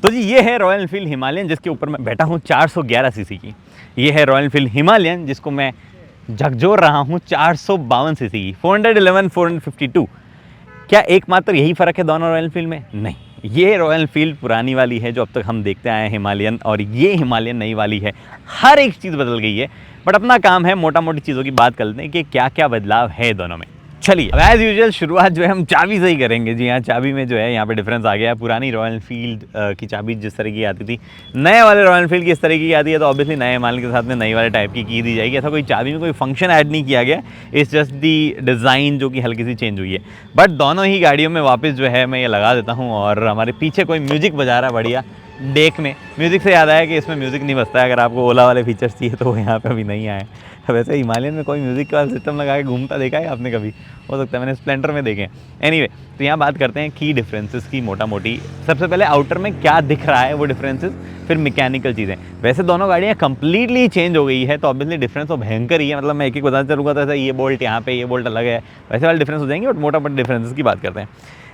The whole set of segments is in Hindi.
तो जी ये है रॉयल एनफील्ड हिमालयन जिसके ऊपर मैं बैठा हूँ 411 सीसी की। ये है रॉयल एनफील्ड हिमालयन जिसको मैं झकझोर रहा हूँ 452 सीसी की, 411 452। क्या एकमात्र यही फ़र्क है दोनों रॉयल एनफील्ड में? नहीं, ये रॉयल एनफील्ड पुरानी वाली है जो अब तक हम देखते आए हैं हिमालयन, और ये हिमालयन नई वाली है। हर एक चीज़ बदल गई है, बट अपना काम है मोटा मोटी चीज़ों की बात करते हैं कि क्या क्या बदलाव है दोनों में। चलिए अब एज़ यूजुअल शुरुआत जो है हम चाबी से ही करेंगे। जी हाँ, चाबी में जो है यहाँ पे डिफरेंस आ गया है। पुरानी रॉयल एनफील्ड की चाबी जिस तरह की आती थी, नए वाले रॉयल एनफील्ड की इस तरह की आती है, तो ऑब्वियसली नए माल के साथ में नई वाले टाइप की दी जाएगी। ऐसा कोई चाबी में कोई फंक्शन ऐड नहीं किया गया, इट्स जस्ट दी डिज़ाइन जो कि हल्की सी चेंज हुई है। बट दोनों ही गाड़ियों में वापस जो है मैं ये लगा देता हूँ, और हमारे पीछे कोई म्यूजिक बजा रहा है बढ़िया डेक में। म्यूज़िक से याद आया कि इसमें म्यूज़िक नहीं बजता है, अगर आपको ओला वाले फीचर्स चाहिए तो वो यहाँ पे अभी नहीं आए। वैसे हिमालयन में कोई म्यूज़िक का सिस्टम लगा के घूमता देखा है आपने कभी? हो सकता है, मैंने स्प्लेंडर में देखे हैं। एनीवे, तो यहाँ बात करते हैं की डिफरेंसेस की मोटा मोटी। सबसे पहले आउटर में क्या दिख रहा है वो डिफरेंसेस, फिर मैकेनिकल चीज़ें। वैसे दोनों गाड़ियाँ कंप्लीटली चेंज हो गई है, तो ऑब्वियसली डिफरेंस तो भयंकर ही है। मतलब मैं एक बताना चलूँगा तो ऐसा ये बोल्ट यहाँ पे, ये बोल्ट अलग है, वैसे वाले डिफरेंस हो जाएंगे। बट मोटा मोटा डिफरेंसेस की बात करते हैं।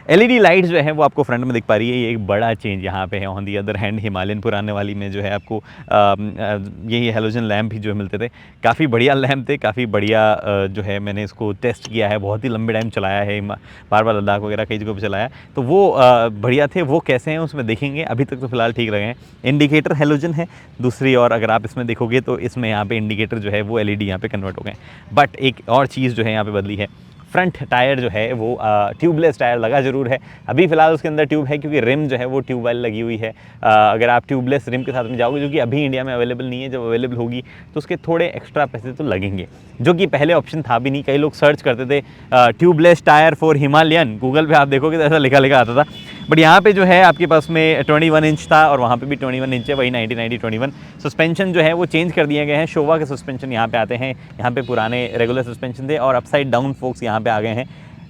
एलईडी लाइट जो है वो आपको फ्रंट में दिख पा रही है, ये एक बड़ा चेंज यहाँ पे है। On the other hand Himalayan पुराने वाली में जो है आपको यही हेलोजन लैम्प भी जो मिलते थे, काफ़ी बढ़िया लैम्प थे, काफ़ी बढ़िया जो है मैंने इसको टेस्ट किया है, बहुत ही लंबे टाइम चलाया है, बार बार लद्दाख वगैरह कई जगहों पर चलाया, तो वो बढ़िया थे। वो कैसे हैं उसमें देखेंगे, अभी तक तो फिलहाल ठीक लगे हैं। इंडिकेटर हेलोजन है दूसरी, और अगर आप इसमें देखोगे तो इसमें यहाँ पे इंडिकेटर जो है वो एलईडी यहाँ पे कन्वर्ट हो गए। बट एक और चीज़ जो है यहाँ पे बदली है, फ्रंट टायर जो है वो ट्यूबलेस टायर लगा जरूर है। अभी फिलहाल उसके अंदर ट्यूब है क्योंकि रिम जो है वो ट्यूब वाली लगी हुई है। अगर आप ट्यूबलेस रिम के साथ में जाओगे, जो कि अभी इंडिया में अवेलेबल नहीं है, जब अवेलेबल होगी तो उसके थोड़े एक्स्ट्रा पैसे तो लगेंगे, जो कि पहले ऑप्शन था भी नहीं। कई लोग सर्च करते थे tubeless tyre for Himalayan, Google पर आप देखोगे तो ऐसा लिखा लिखा आता था। बट यहाँ पे जो है आपके पास में 21 इंच था, और वहाँ पे भी 21 इंच है, वही 90-90-21। सस्पेंशन जो है वो चेंज कर दिए गए हैं, शोवा के सस्पेंशन यहाँ पे आते हैं। यहाँ पे पुराने रेगुलर सस्पेंशन थे, और अपसाइड डाउन फोक्स यहाँ पे आ गए हैं।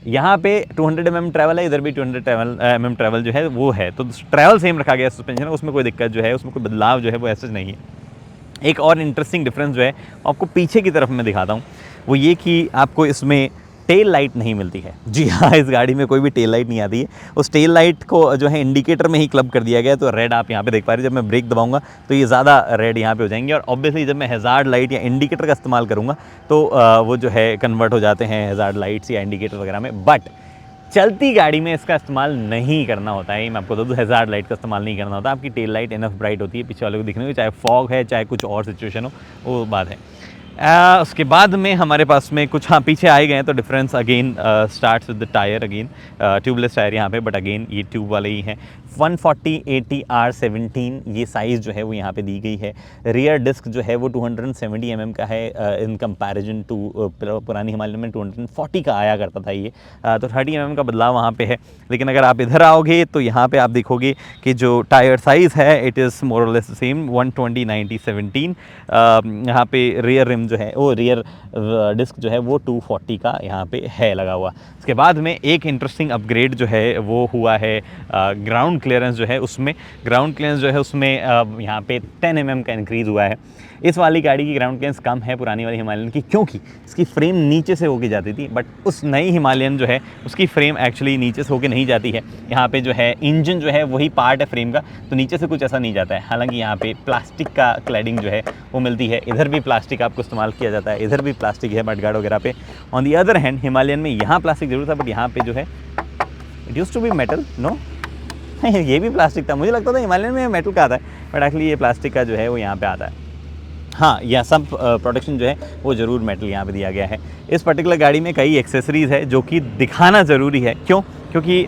यहाँ पे 200 mm ट्रैवल है, इधर भी 200 mm ट्रैवल जो है वो है, तो ट्रैवल सेम रखा गया सस्पेंशन, उसमें कोई दिक्कत जो है, उसमें कोई बदलाव जो है वो ऐसा नहीं है। एक और इंटरेस्टिंग डिफरेंस जो है आपको पीछे की तरफ मैं दिखाता हूँ, वो ये कि आपको इसमें टेल लाइट नहीं मिलती है। जी हाँ, इस गाड़ी में कोई भी टेल लाइट नहीं आती है। उस टेल लाइट को जो है इंडिकेटर में ही क्लब कर दिया गया है, तो रेड आप यहाँ पे देख पा रहे हैं। जब मैं ब्रेक दबाऊंगा तो ये ज़्यादा रेड यहाँ पे हो जाएंगे, और ऑब्वियसली जब मैं हैज़ार्ड लाइट या इंडिकेटर का इस्तेमाल करूँगा तो वो जो है कन्वर्ट हो जाते हैं हैज़ार्ड लाइट्स या इंडिकेटर वगैरह में। बट चलती गाड़ी में इसका इस्तेमाल नहीं करना होता है, मैं आपको बता दूँ, हैज़ार्ड लाइट का इस्तेमाल नहीं करना होता। आपकी टेल लाइट इनफ ब्राइट होती है पीछे वाले को दिखने में, चाहे फॉग है चाहे कुछ और सिचुएशन हो, वो बात है। उसके बाद में हमारे पास में कुछ पीछे आए गए हैं, तो difference again starts with the tyre. Again tubeless tyre यहाँ पे, बट अगेन ये ट्यूब वाले ही हैं। 140/80R17 ये साइज़ जो है वो यहाँ पे दी गई है। रियर डिस्क जो है वो 270 mm का है, इन कंपैरिजन टू पुरानी हिमालयन में 240 का आया करता था ये, तो 30 mm का बदलाव वहाँ पे है। लेकिन अगर आप इधर आओगे तो यहाँ पे आप देखोगे कि जो टायर साइज़ है इट इज़ मोर और लेस सेम, 120/90/17। यहाँ पे रियर रिम जो है वो, रियर डिस्क जो है वो 240 का यहाँ पे है लगा हुआ। उसके बाद में एक इंटरेस्टिंग अपग्रेड जो है वो हुआ है ग्राउंड क्लियरेंस जो है उसमें। ग्राउंड क्लियरेंस जो है उसमें यहाँ पे 10 mm का इंक्रीज़ हुआ है। इस वाली गाड़ी की ग्राउंड क्लियरेंस कम है पुरानी वाली हिमालयन की, क्योंकि इसकी फ्रेम नीचे से होके जाती थी, बट उस नई हिमालयन जो है उसकी फ्रेम एक्चुअली नीचे से होके नहीं जाती है। यहाँ पे जो है इंजन जो है वही पार्ट है फ्रेम का, तो नीचे से कुछ ऐसा नहीं जाता है। हालांकि यहाँ पे प्लास्टिक का क्लैडिंग जो है वो मिलती है, इधर भी प्लास्टिक आपको इस्तेमाल किया जाता है, इधर भी प्लास्टिक है मडगार्ड वगैरह पे। On the other hand Himalayan में यहाँ प्लास्टिक जरूर था, बट यहाँ पे जो है it used to be metal, no ये भी प्लास्टिक था। मुझे लगता था हिमालयन में मेटल का आता है, बट एक्चुअली ये प्लास्टिक का जो है वो यहाँ पे आता है। हाँ, यह सब प्रोटेक्शन जो है वो ज़रूर मेटल यहाँ पे दिया गया है। इस पर्टिकुलर गाड़ी में कई एक्सेसरीज़ है जो कि दिखाना ज़रूरी है। क्यों? क्योंकि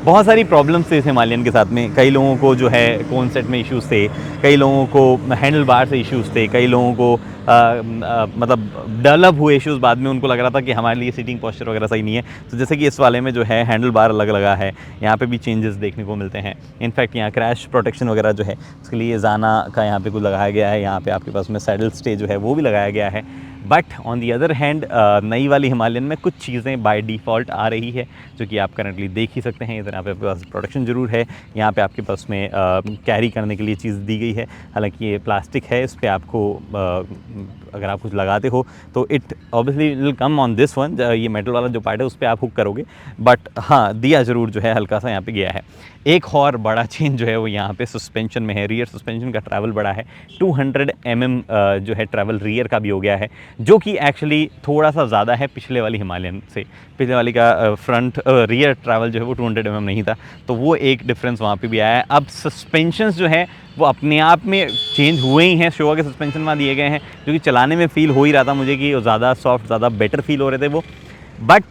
बहुत सारी प्रॉब्लम्स थे इस हिमालयन के साथ में। कई लोगों को जो है कोन सेट में इश्यूज़ थे, कई लोगों को हैंडल बार से इश्यूज़ थे, कई लोगों को मतलब डेवलप हुए इश्यूज़ बाद में, उनको लग रहा था कि हमारे लिए सीटिंग पोस्चर वगैरह सही नहीं है। तो जैसे कि इस वाले में जो है हैंडल बार अलग लगा है, यहाँ पे भी चेंजेस देखने को मिलते हैं। इनफैक्ट यहाँ क्रैश प्रोटेक्शन वगैरह जो है उसके लिए जाना का यहाँ पे कुछ लगाया गया है। यहाँ पे आपके पास में सैडल स्टे जो है वो भी लगाया गया है। But on the other hand नई वाली हिमालयन में कुछ चीज़ें बाय डिफ़ॉल्ट आ रही है, जो कि आप करंटली देख ही सकते हैं। इधर यहाँ पे आपके पास प्रोटेक्शन ज़रूर है, यहाँ पे आपके पास में कैरी करने के लिए चीज़ दी गई है। हालांकि ये प्लास्टिक है, इस पर आपको अगर आप कुछ लगाते हो तो it obviously will come on this one. ये मेटल वाला जो पार्ट है उस पर आप हुक करोगे, बट हाँ दिया ज़रूर जो है हल्का सा यहाँ पे गया है। एक और बड़ा चेंज जो है वो यहाँ पे सस्पेंशन में है। रियर सस्पेंशन का ट्रैवल बड़ा है, 200 mm जो है ट्रैवल रियर का भी हो गया है, जो कि एक्चुअली थोड़ा सा ज़्यादा है पिछले वाली हिमालयन से। पिछले वाली का फ्रंट रियर ट्रैवल जो है वो 200 mm नहीं था, तो वो एक डिफरेंस वहाँ पे भी आया है। अब सस्पेंशंस जो है वो अपने आप में चेंज हुए ही हैं, शोवा के सस्पेंशन वहाँ दिए गए हैं, जो कि चलाने में फील हो ही रहा था मुझे कि वो ज़्यादा सॉफ्ट, ज़्यादा बेटर फील हो रहे थे वो। बट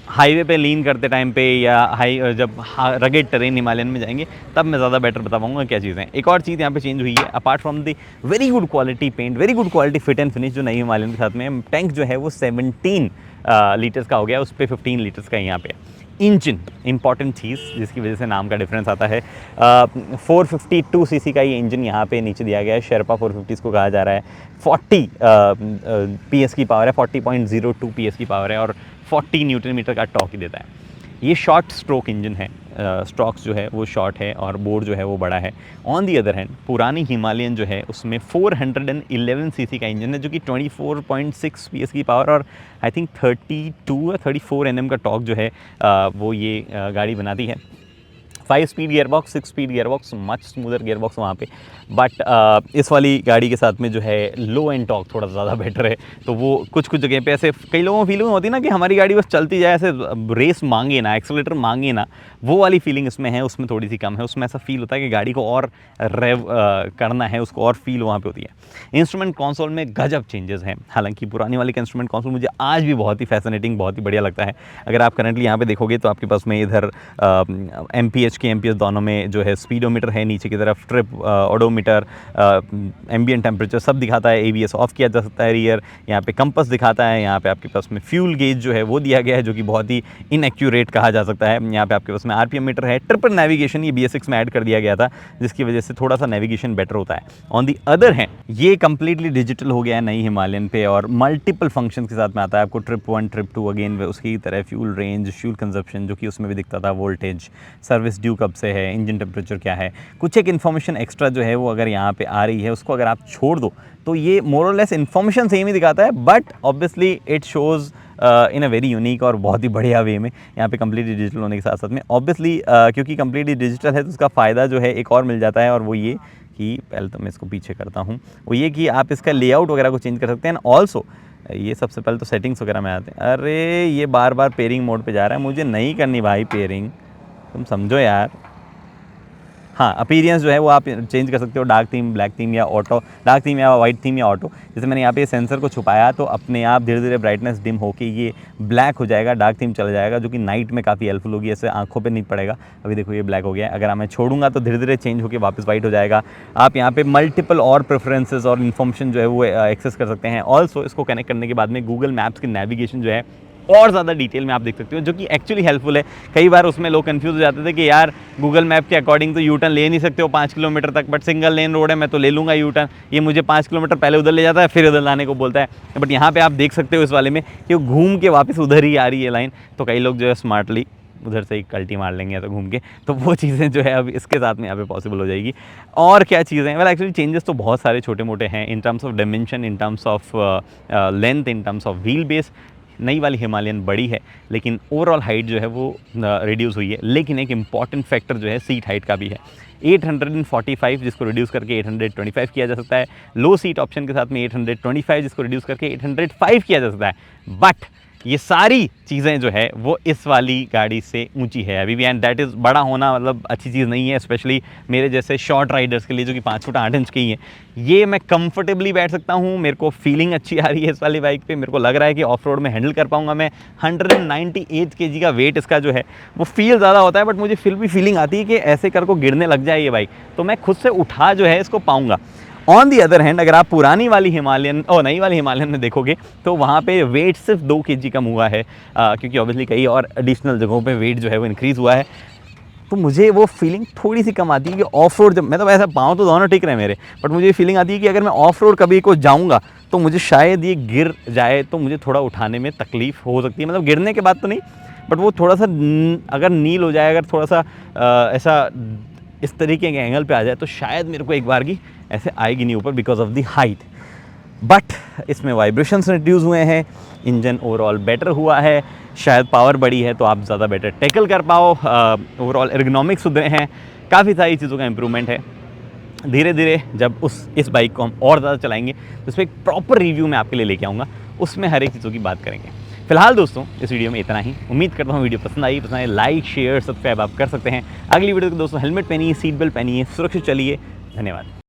हाईवे पे लीन करते टाइम पे या जब रगेड टेरेन हिमालयन में जाएंगे तब मैं ज़्यादा बेटर बता पाऊंगा क्या चीज़ें। एक और चीज़ यहाँ पे चेंज हुई है, apart from the very good quality paint, very good quality fit and finish जो नई हिमालयन के साथ में, टैंक जो है वो 17 लीटर्स का हो गया, उस पर 15 लीटर्स का यहाँ पे। इंजन इंपॉर्टेंट चीज़ जिसकी वजह से नाम का डिफरेंस आता है। 452 सीसी का ये इंजन यहाँ पे नीचे दिया गया है, शेरपा 450 इसको कहा जा रहा है। 40 पीएस की पावर है, 40.02 पीएस की पावर है और 40 न्यूटन मीटर का टॉर्क देता है। ये शॉर्ट स्ट्रोक इंजन है, स्ट्रोक्स जो है वो शॉर्ट है और बोर जो है वो बड़ा है। ऑन दी अदर हैंड पुरानी हिमालयन जो है उसमें 411 सीसी का इंजन है, जो कि 24.6 पीएस की पावर और आई थिंक 32 या 34 एनएम का टॉर्क जो है वो ये गाड़ी बनाती है। 5 speed gearbox, 6 speed gearbox, much smoother gearbox वहाँ पे। बट इस वाली गाड़ी के साथ में जो है लो एंड टॉर्क थोड़ा ज़्यादा बेटर है, तो वो कुछ कुछ जगह पे ऐसे कई लोगों को फीलिंग होती है ना कि हमारी गाड़ी बस चलती जाए, ऐसे रेस मांगे ना, एक्सेलेरेटर मांगे ना, वो वाली फीलिंग इसमें है, उसमें थोड़ी सी कम है। उसमें ऐसा फील होता है कि गाड़ी को और रेव करना है, उसको और फील वहाँ पे होती है। इंस्ट्रूमेंट कंसोल में गजब चेंजेस हैं, हालांकि पुरानी वाली का इंस्ट्रूमेंट कंसोल मुझे आज भी बहुत ही फैसिनेटिंग, बहुत ही बढ़िया लगता है। अगर आप करंटली यहाँ पे देखोगे तो आपके पास में इधर MPH के MPS दोनों में जो है स्पीडोमीटर है, नीचे की तरफ ट्रिप ओडोमीटर, एम्बिएंट टेम्परेचर सब दिखाता है। ABS ऑफ किया जा सकता है रियर, यहाँ पे कंपास दिखाता है, यहाँ पे आपके पास में फ्यूल गेज जो है वो दिया गया है, जो कि बहुत ही इनएक्यूरेट कहा जा सकता है। यहाँ पे आपके पास में RPM मीटर है, ट्रिपल नेविगेशन ये BS6 में ऐड कर दिया गया था, जिसकी वजह से थोड़ा सा नेविगेशन बेटर होता है। ऑन दी अदर हैंड ये कंप्लीटली डिजिटल हो गया है नई हिमालयन पे और मल्टीपल फंक्शन के साथ में आता है। आपको ट्रिप 1 ट्रिप 2 अगेन उसकी तरह फ्यूल रेंज, फ्यूल कंजप्शन जो कि उसमें भी दिखता था, वोल्टेज, सर्विस ड्यू कब से है, इंजन टेम्परेचर क्या है, कुछ एक इन्फॉर्मेशन एक्स्ट्रा जो है वो अगर यहाँ पे आ रही है, उसको अगर आप छोड़ दो तो ये मोर और लेस इन्फॉर्मेशन सेम ही दिखाता है, but obviously it shows in a very unique और बहुत ही बढ़िया वे में। यहाँ पे कम्प्लीटली डिजिटल होने के साथ साथ में ऑब्वियसली क्योंकि कम्प्लीटली डिजिटल है तो उसका फ़ायदा जो है एक और मिल जाता है, और वो ये कि पहले तो मैं इसको पीछे करता हूँ, वो ये कि आप इसका लेआउट वगैरह को चेंज कर सकते हैं। ऑल्सो ये सबसे पहले तो सेटिंग्स वगैरह में आते हैं। अरे ये बार बार पेयरिंग मोड पे जा रहा है, मुझे नहीं करनी भाई पेयरिंग, तुम समझो यार। हाँ, अपीयरेंस जो है वो आप चेंज कर सकते हो, डार्क थीम, ब्लैक थीम या ऑटो, डार्क थीम या वाइट थीम या ऑटो। जैसे मैंने यहाँ पे सेंसर को छुपाया तो अपने आप धीरे धीरे ब्राइटनेस डिम होके ये ब्लैक हो जाएगा, डार्क थीम चला जाएगा, जो कि नाइट में काफ़ी हेल्पफुल होगी, ऐसे आंखों पे नहीं पड़ेगा। अभी देखो ये ब्लैक हो गया है, अगर मैं छोड़ूंगा तो धीरे धीरे चेंज होकर वापस वाइट हो जाएगा। आप यहाँ पे मल्टीपल और प्रेफरेंसेस और इन्फॉर्मेशन जो है वो एक्सेस कर सकते हैं। ऑल्सो इसको कनेक्ट करने के बाद में गूगल मैप्स की नेविगेशन जो है और ज़्यादा डिटेल में आप देख सकते हो, जो कि एक्चुअली हेल्पफुल है। कई बार उसमें लोग कंफ्यूज हो जाते थे कि यार गूगल मैप के अकॉर्डिंग तो यूटर्न ले नहीं सकते हो 5 किलोमीटर तक, बट सिंगल लेन रोड है, मैं तो ले लूँगा यूटर्न, ये मुझे 5 किलोमीटर पहले उधर ले जाता है फिर उधर लाने को बोलता है। बट यहाँ पे आप देख सकते हो इस वाले में कि वो घूम के वापस उधर ही आ रही है लाइन, तो कई लोग जो है स्मार्टली उधर से ही कल्टी मार लेंगे या तो घूम के, तो वो चीज़ें जो है अब इसके साथ में यहाँ पे पॉसिबल हो जाएगी। और क्या चीज़ें, वेल एक्चुअली चेंजेस तो बहुत सारे छोटे मोटे हैं in terms of dimension, in terms of length, in terms of wheel base. नई वाली हिमालयन बड़ी है लेकिन ओवरऑल हाइट जो है वो रिड्यूस हुई है। लेकिन एक इम्पॉर्टेंट फैक्टर जो है सीट हाइट का भी है, 845 जिसको रिड्यूस करके 825 किया जा सकता है। लो सीट ऑप्शन के साथ में 825 जिसको रिड्यूस करके 805 किया जा सकता है। बट ये सारी चीज़ें जो है वो इस वाली गाड़ी से ऊंची है अभी भी, एंड दैट इज़ बड़ा होना मतलब अच्छी चीज़ नहीं है, स्पेशली मेरे जैसे शॉर्ट राइडर्स के लिए जो कि 5 फुट 8 इंच की ही है। ये मैं कंफर्टेबली बैठ सकता हूँ, मेरे को फीलिंग अच्छी आ रही है इस वाली बाइक पे, मेरे को लग रहा है कि ऑफ रोड में हैंडल कर पाऊंगा मैं। 198 kg का वेट इसका जो है वो फील ज़्यादा होता है, बट मुझे फिर भी फीलिंग आती है कि ऐसे कर को गिरने लग जाए ये बाइक तो मैं खुद से उठा जो है इसको पाऊँगा। ऑन दी अदर हैंड अगर आप पुरानी वाली हिमालयन और नई वाली हिमालयन में देखोगे तो वहाँ पे वेट सिर्फ 2 kg कम हुआ है, क्योंकि ऑब्वियसली कई और एडिशनल जगहों पे वेट जो है वो इंक्रीज़ हुआ है। तो मुझे वो फीलिंग थोड़ी सी कम आती है कि ऑफ रोड जब मैं तो ऐसा पाँव तो दोनों टिक रहे हैं मेरे, बट मुझे ये फीलिंग आती है कि अगर मैं ऑफ रोड कभी को जाऊँगा तो मुझे शायद ये गिर जाए तो मुझे थोड़ा उठाने में तकलीफ़ हो सकती है। मतलब गिरने के बाद तो नहीं, बट वो थोड़ा सा अगर नील हो जाए, अगर थोड़ा सा ऐसा इस तरीके के एंगल पे आ जाए तो शायद मेरे को एक बार की ऐसे आएगी नहीं ऊपर because of the height. But इसमें वाइब्रेशंस रिड्यूस हुए हैं, इंजन ओवरऑल बेटर हुआ है, शायद पावर बढ़ी है तो आप ज़्यादा बेटर टैकल कर पाओ, ओवरऑल एर्गोनॉमिक्स सुधरे हैं, काफ़ी सारी चीज़ों का इम्प्रूवमेंट है। धीरे धीरे जब इस बाइक को हम और ज़्यादा चलाएंगे तो इस पर एक प्रॉपर रिव्यू मैं आपके लिए लेके आऊँगा, उसमें हर एक चीज़ों की बात करेंगे। फिलहाल दोस्तों इस वीडियो में इतना ही। उम्मीद करता हूँ वीडियो पसंद आई लाइक शेयर सब्सक्राइब आप कर सकते हैं। अगली वीडियो को दोस्तों हेलमेट पहनिए, सीट बेल्ट पहनिए, सुरक्षित चलिए। धन्यवाद।